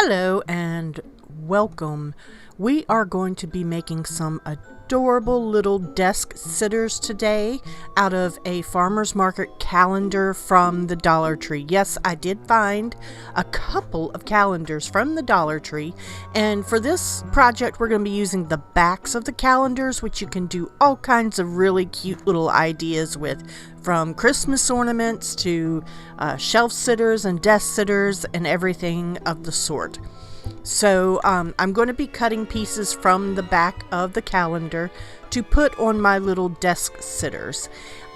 Hello and welcome. We are going to be making some adorable little desk sitters today out of a farmer's market calendar from the Dollar Tree. Yes, I did find a couple of calendars from the Dollar Tree, and for this project we're going to be using the backs of the calendars, which you can do all kinds of really cute little ideas with, from Christmas ornaments to shelf sitters and desk sitters and everything of the sort. So I'm going to be cutting pieces from the back of the calendar to put on my little desk sitters.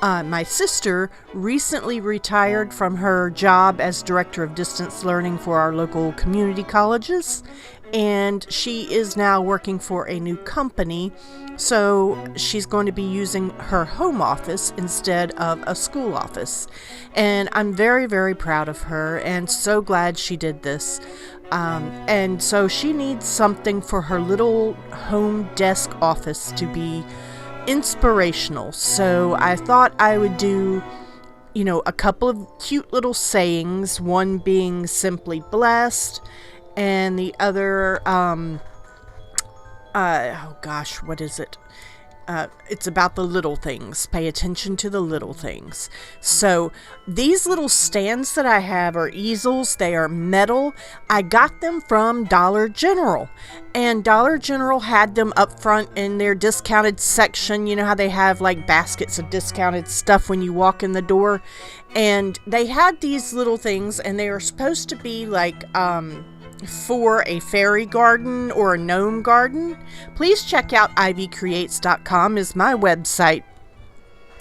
My sister recently retired from her job as director of distance learning for our local community colleges, and she is now working for a new company, so she's going to be using her home office instead of a school office. And I'm very, very proud of her and so glad she did this. And so she needs something for her little home desk office to be inspirational. So I thought I would do, a couple of cute little sayings, one being simply blessed, and the other, what is it? It's about the little things. Pay attention to the little things. So these little stands that I have are easels. They are metal. I got them from Dollar General, and Dollar General had them up front in their discounted section. You know how they have like baskets of discounted stuff when you walk in the door, and they had these little things, and they are supposed to be like for a fairy garden or a gnome garden. Please check out Ivycreates.com is my website.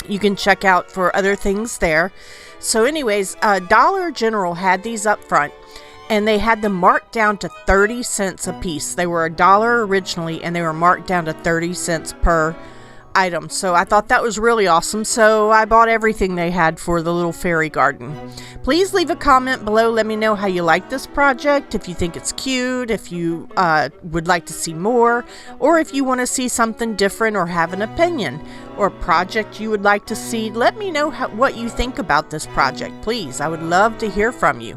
You can check out for other things there. So anyways, Dollar General had these up front, and they had them marked down to 30 cents a piece. They were $1 originally, and they were marked down to 30 cents per item. So I thought that was really awesome, so I bought everything they had for the little fairy garden. Please leave a comment below. Let me know how you like this project, if you think it's cute, if you would like to see more, or if you want to see something different or have an opinion or a project you would like to see. Let me know what you think about this project, please. I would love to hear from you.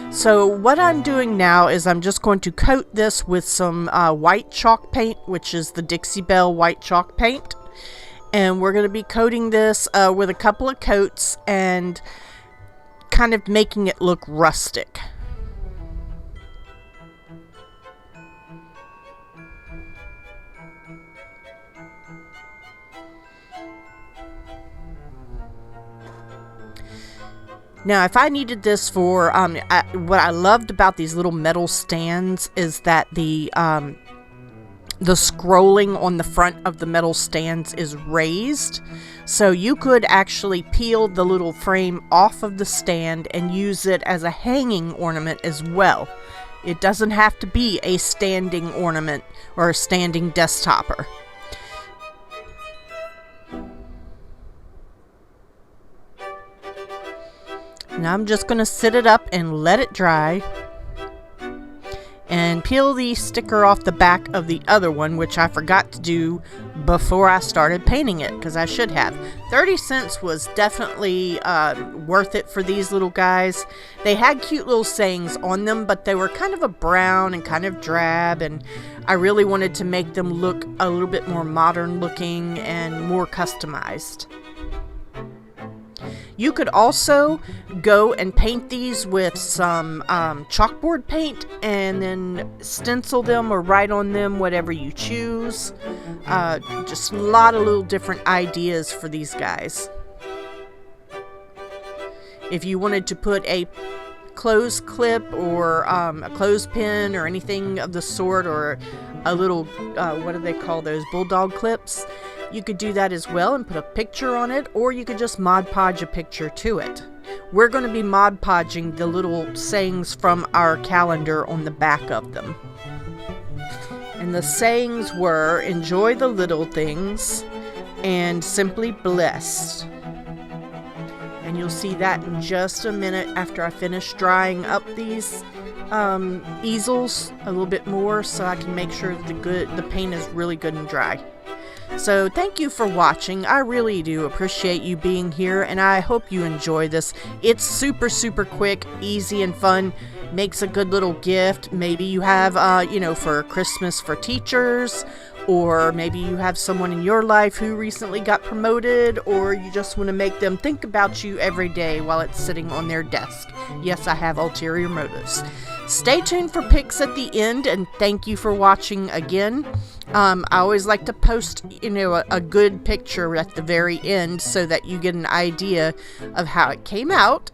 So what I'm doing now is I'm just going to coat this with some white chalk paint, which is the Dixie Belle white chalk paint. And we're going to be coating this with a couple of coats and kind of making it look rustic. Now, if I needed this for, what I loved about these little metal stands is that the scrolling on the front of the metal stands is raised, so you could actually peel the little frame off of the stand and use it as a hanging ornament as well. It doesn't have to be a standing ornament or a standing desktopper. Now I'm just going to sit it up and let it dry, and peel the sticker off the back of the other one, which I forgot to do before I started painting it, because I should have. 30 cents was definitely worth it for these little guys. They had cute little sayings on them, but they were kind of a brown and kind of drab, and I really wanted to make them look a little bit more modern looking and more customized. You could also go and paint these with some chalkboard paint and then stencil them or write on them, whatever you choose. Just a lot of little different ideas for these guys. If you wanted to put a clothes clip or a clothespin or anything of the sort, or a little, what do they call those, bulldog clips, you could do that as well and put a picture on it, or you could just Mod Podge a picture to it. We're going to be Mod Podging the little sayings from our calendar on the back of them. And the sayings were, enjoy the little things and simply blessed. And you'll see that in just a minute after I finish drying up these easels a little bit more, so I can make sure the paint is really good and dry. So thank you for watching. I really do appreciate you being here, and I hope you enjoy this. It's super, super quick, easy, and fun. makes a good little gift. Maybe you have, for Christmas for teachers, or maybe you have someone in your life who recently got promoted, or you just want to make them think about you every day while it's sitting on their desk. Yes, I have ulterior motives. Stay tuned for pics at the end, and thank you for watching again. I always like to post, a good picture at the very end so that you get an idea of how it came out.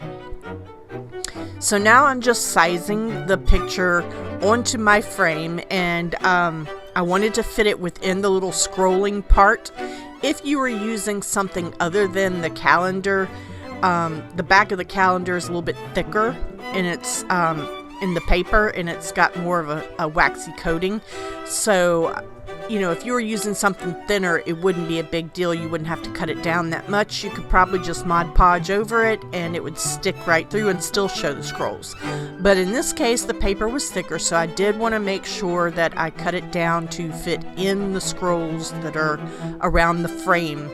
So now I'm just sizing the picture onto my frame, and I wanted to fit it within the little scrolling part. If you were using something other than the calendar, the back of the calendar is a little bit thicker, and it's in the paper, and it's got more of a waxy coating. So, if you were using something thinner, it wouldn't be a big deal. You wouldn't have to cut it down that much. You could probably just Mod Podge over it, and it would stick right through and still show the scrolls. But in this case, the paper was thicker, so I did want to make sure that I cut it down to fit in the scrolls that are around the frame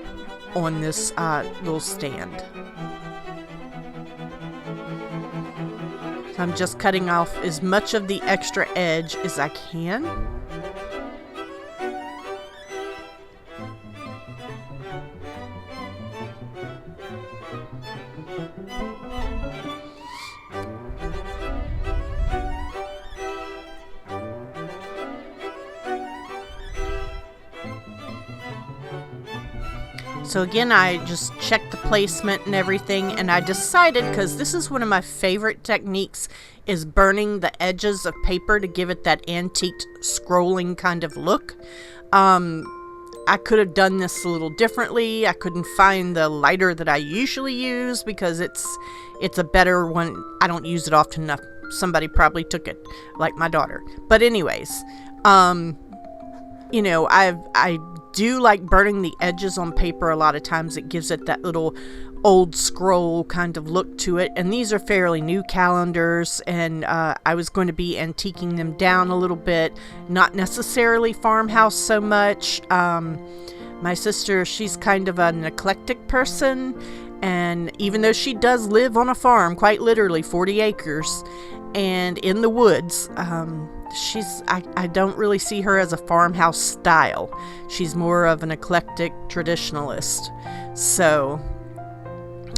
on this little stand. So I'm just cutting off as much of the extra edge as I can. So again, I just checked the placement and everything, and I decided, because this is one of my favorite techniques, is burning the edges of paper to give it that antiqued scrolling kind of look. I could have done this a little differently. I couldn't find the lighter that I usually use because it's a better one. I don't use it often enough. Somebody probably took it, like my daughter. But anyways, I do like burning the edges on paper. A lot of times it gives it that little old scroll kind of look to it, and these are fairly new calendars, and I was going to be antiquing them down a little bit, not necessarily farmhouse so much. My sister, she's kind of an eclectic person, and even though she does live on a farm, quite literally 40 acres and in the woods, I don't really see her as a farmhouse style. She's more of an eclectic traditionalist. So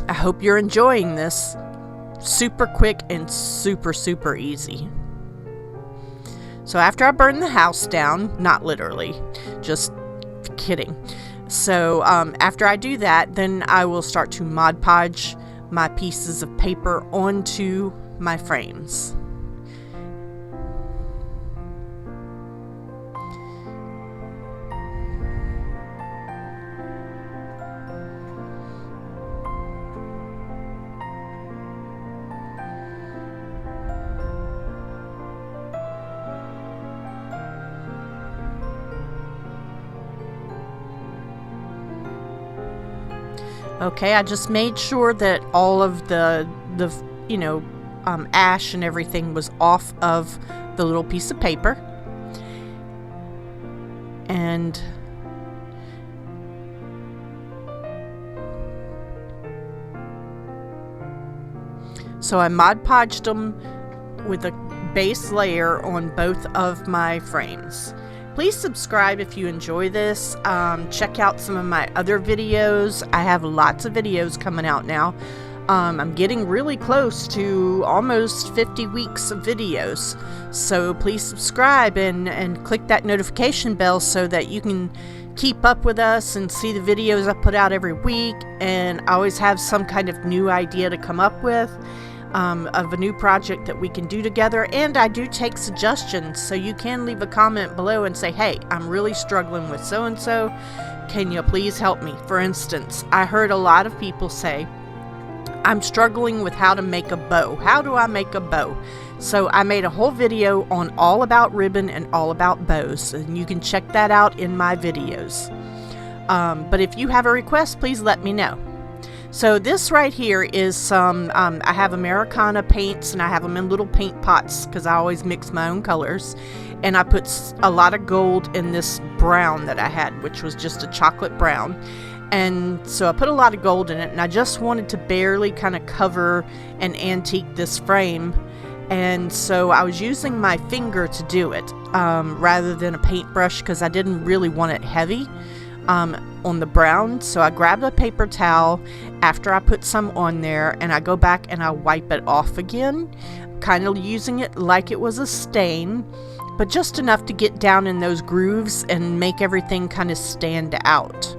I hope you're enjoying this. Super quick and super, super easy. So after I burn the house down, not literally, just kidding. So after I do that, then I will start to Mod Podge my pieces of paper onto my frames. Okay, I just made sure that all of the ash and everything was off of the little piece of paper. And so I Mod Podged them with a base layer on both of my frames. Please subscribe if you enjoy this. Check out some of my other videos. I have lots of videos coming out now. I'm getting really close to almost 50 weeks of videos. So please subscribe and click that notification bell so that you can keep up with us and see the videos I put out every week. And I always have some kind of new idea to come up with. Of a new project that we can do together, and I do take suggestions, so you can leave a comment below and say, hey, I'm really struggling with so-and-so, can you please help me? For instance, I heard a lot of people say, I'm struggling with how to make a bow. How do I make a bow? So I made a whole video on all about ribbon and all about bows, and you can check that out in my videos. But if you have a request, please let me know. So this right here is some, I have Americana paints, and I have them in little paint pots because I always mix my own colors. And I put a lot of gold in this brown that I had, which was just a chocolate brown. And so I put a lot of gold in it, and I just wanted to barely kind of cover and antique this frame. and so I was using my finger to do it rather than a paintbrush, because I didn't really want it heavy on the brown. So I grabbed a paper towel after I put some on there, and I go back and I wipe it off again, kind of using it like it was a stain, but just enough to get down in those grooves and make everything kind of stand out.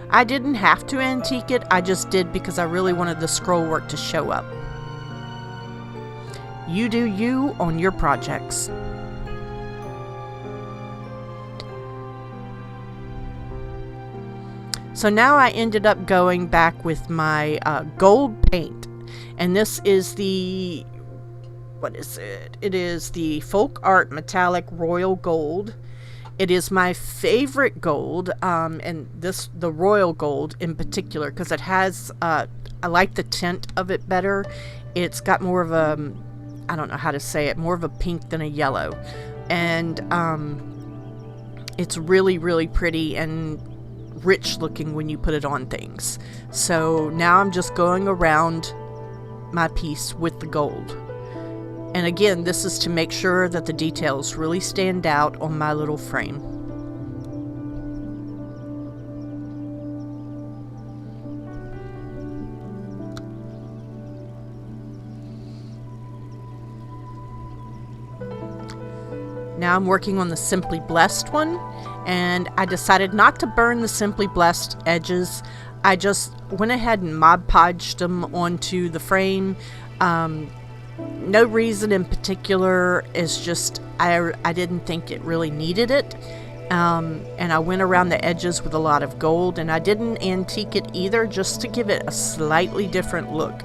I didn't have to antique it, I just did because I really wanted the scroll work to show up. You do you on your projects. So now I ended up going back with my gold paint, and this is the, what is it? It is the Folk Art Metallic Royal Gold. It is my favorite gold, and the royal gold in particular, because it has, I like the tint of it better. It's got more of a, I don't know how to say it, more of a pink than a yellow. And it's really, really pretty and rich looking when you put it on things. So now I'm just going around my piece with the gold. And again, this is to make sure that the details really stand out on my little frame. Now I'm working on the Simply Blessed one, and I decided not to burn the Simply Blessed edges. I just went ahead and Mod Podged them onto the frame. No reason in particular, it's just I didn't think it really needed it, and I went around the edges with a lot of gold, and I didn't antique it either, just to give it a slightly different look.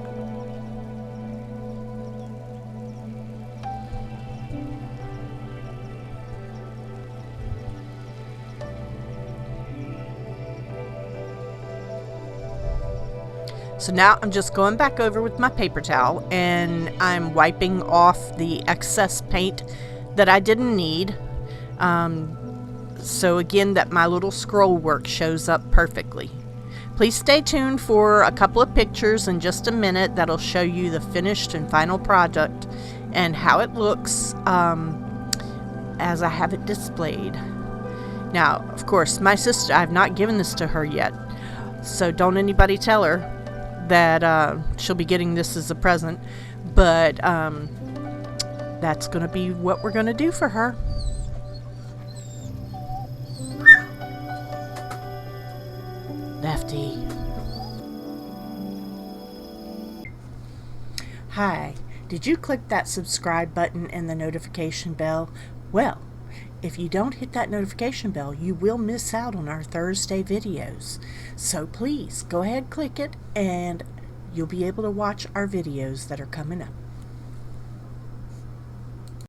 So now I'm just going back over with my paper towel, and I'm wiping off the excess paint that I didn't need. So again, that my little scroll work shows up perfectly. Please stay tuned for a couple of pictures in just a minute that'll show you the finished and final product and how it looks as I have it displayed. Now, of course, my sister, I've not given this to her yet, so don't anybody tell her that she'll be getting this as a present, but that's gonna be what we're gonna do for her. Lefty. Hi, did you click that subscribe button and the notification bell? Well, if you don't hit that notification bell, you will miss out on our Thursday videos. So please go ahead, click it, and you'll be able to watch our videos that are coming up.